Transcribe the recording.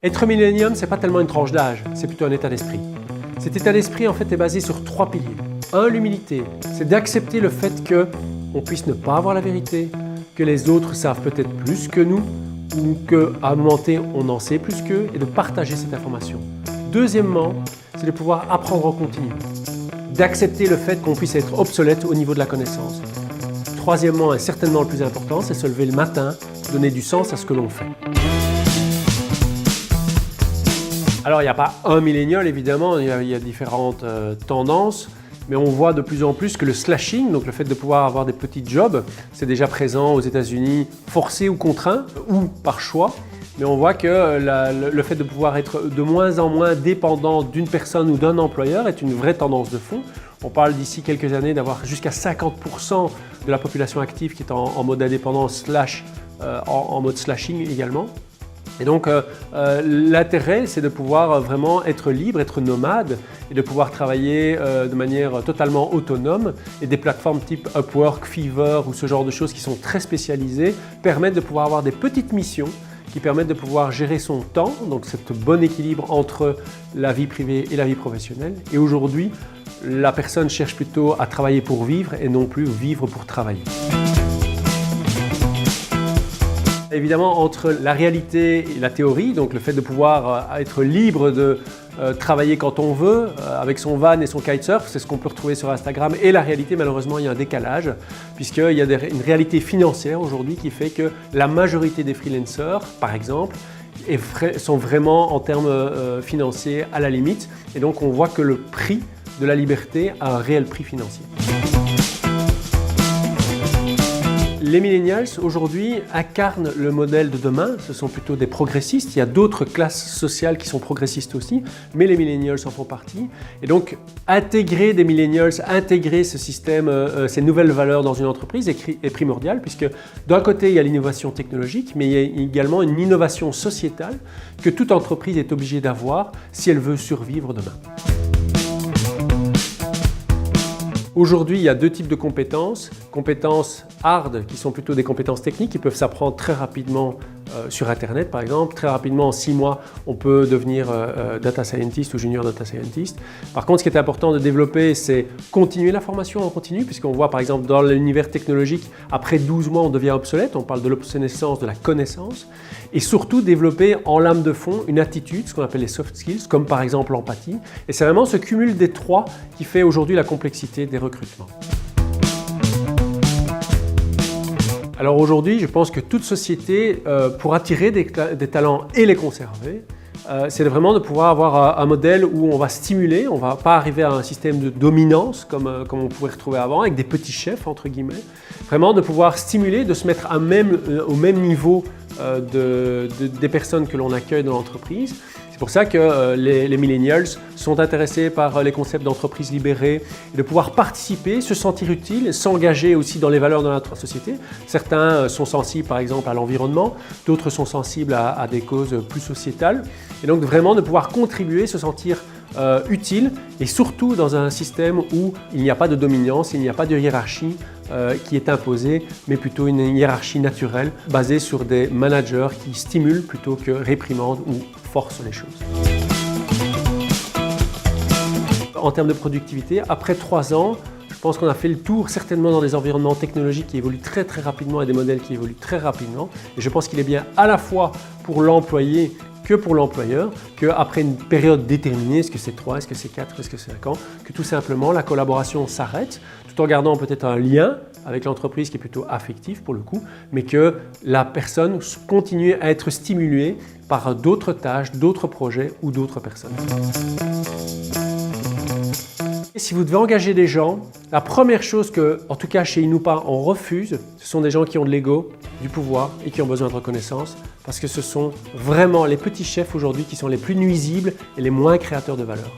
Être millénium, ce n'est pas tellement une tranche d'âge, c'est plutôt un état d'esprit. Cet état d'esprit en fait est basé sur 3 piliers. 1, l'humilité, c'est d'accepter le fait qu'on puisse ne pas avoir la vérité, que les autres savent peut-être plus que nous, ou qu'à un moment T, on en sait plus qu'eux, et de partager cette information. Deuxièmement, c'est de pouvoir apprendre en continu, d'accepter le fait qu'on puisse être obsolète au niveau de la connaissance. Troisièmement, et certainement le plus important, c'est se lever le matin, donner du sens à ce que l'on fait. Alors, il n'y a pas un millénial, évidemment, il y a différentes tendances, mais on voit de plus en plus que le slashing, donc le fait de pouvoir avoir des petits jobs, c'est déjà présent aux États-Unis, forcé ou contraint, ou par choix. Mais on voit que le fait de pouvoir être de moins en moins dépendant d'une personne ou d'un employeur est une vraie tendance de fond. On parle d'ici quelques années d'avoir jusqu'à 50% de la population active qui est en mode indépendant slash en mode slashing également. Et donc l'intérêt, c'est de pouvoir vraiment être libre, être nomade et de pouvoir travailler de manière totalement autonome. Et des plateformes type Upwork, Fiverr ou ce genre de choses qui sont très spécialisées permettent de pouvoir avoir des petites missions qui permettent de pouvoir gérer son temps, donc ce bon équilibre entre la vie privée et la vie professionnelle. Et aujourd'hui, la personne cherche plutôt à travailler pour vivre et non plus vivre pour travailler. Évidemment, entre la réalité et la théorie, donc le fait de pouvoir être libre de travailler quand on veut, avec son van et son kitesurf, c'est ce qu'on peut retrouver sur Instagram, et la réalité, malheureusement, il y a un décalage, puisqu'il y a une réalité financière aujourd'hui qui fait que la majorité des freelancers, par exemple, sont vraiment en termes financiers à la limite, et donc on voit que le prix de la liberté a un réel prix financier. Les millennials aujourd'hui incarnent le modèle de demain, ce sont plutôt des progressistes, il y a d'autres classes sociales qui sont progressistes aussi, mais les millennials en font partie. Et donc intégrer des millennials, intégrer ce système, ces nouvelles valeurs dans une entreprise est primordial, puisque d'un côté il y a l'innovation technologique, mais il y a également une innovation sociétale que toute entreprise est obligée d'avoir si elle veut survivre demain. Aujourd'hui, il y a deux types de compétences. Compétences hard, qui sont plutôt des compétences techniques, qui peuvent s'apprendre très rapidement sur Internet, par exemple. Très rapidement, en 6 mois, on peut devenir data scientist ou junior data scientist. Par contre, ce qui est important de développer, c'est continuer la formation en continu, puisqu'on voit, par exemple, dans l'univers technologique, après 12 mois, on devient obsolète. On parle de l'obsolescence de la connaissance. Et surtout, développer en lame de fond une attitude, ce qu'on appelle les soft skills, comme par exemple l'empathie. Et c'est vraiment ce cumul des trois qui fait aujourd'hui la complexité des recrutements. Alors aujourd'hui, je pense que toute société, pour attirer des talents et les conserver, c'est vraiment de pouvoir avoir un modèle où on va stimuler, on ne va pas arriver à un système de dominance comme on pouvait retrouver avant, avec des petits chefs, entre guillemets. Vraiment de pouvoir stimuler, de se mettre au même niveau des personnes que l'on accueille dans l'entreprise. C'est pour ça que les millennials sont intéressés par les concepts d'entreprise libérée et de pouvoir participer, se sentir utile, s'engager aussi dans les valeurs de notre société. Certains sont sensibles par exemple à l'environnement, d'autres sont sensibles à des causes plus sociétales. Et donc vraiment de pouvoir contribuer, se sentir utile et surtout dans un système où il n'y a pas de dominance, il n'y a pas de hiérarchie qui est imposée, mais plutôt une hiérarchie naturelle basée sur des managers qui stimulent plutôt que réprimandent ou forcent les choses. En termes de productivité, après 3 ans, je pense qu'on a fait le tour certainement dans des environnements technologiques qui évoluent très rapidement et des modèles qui évoluent très rapidement. Et je pense qu'il est bien à la fois pour l'employé que pour l'employeur, qu'après une période déterminée, est-ce que c'est 3, est-ce que c'est 4, est-ce que c'est 5 ans, que tout simplement la collaboration s'arrête, tout en gardant peut-être un lien avec l'entreprise qui est plutôt affectif pour le coup, mais que la personne continue à être stimulée par d'autres tâches, d'autres projets ou d'autres personnes. Et si vous devez engager des gens, la première chose que, en tout cas chez Inupa, on refuse, ce sont des gens qui ont de l'ego, du pouvoir et qui ont besoin de reconnaissance, parce que ce sont vraiment les petits chefs aujourd'hui qui sont les plus nuisibles et les moins créateurs de valeur.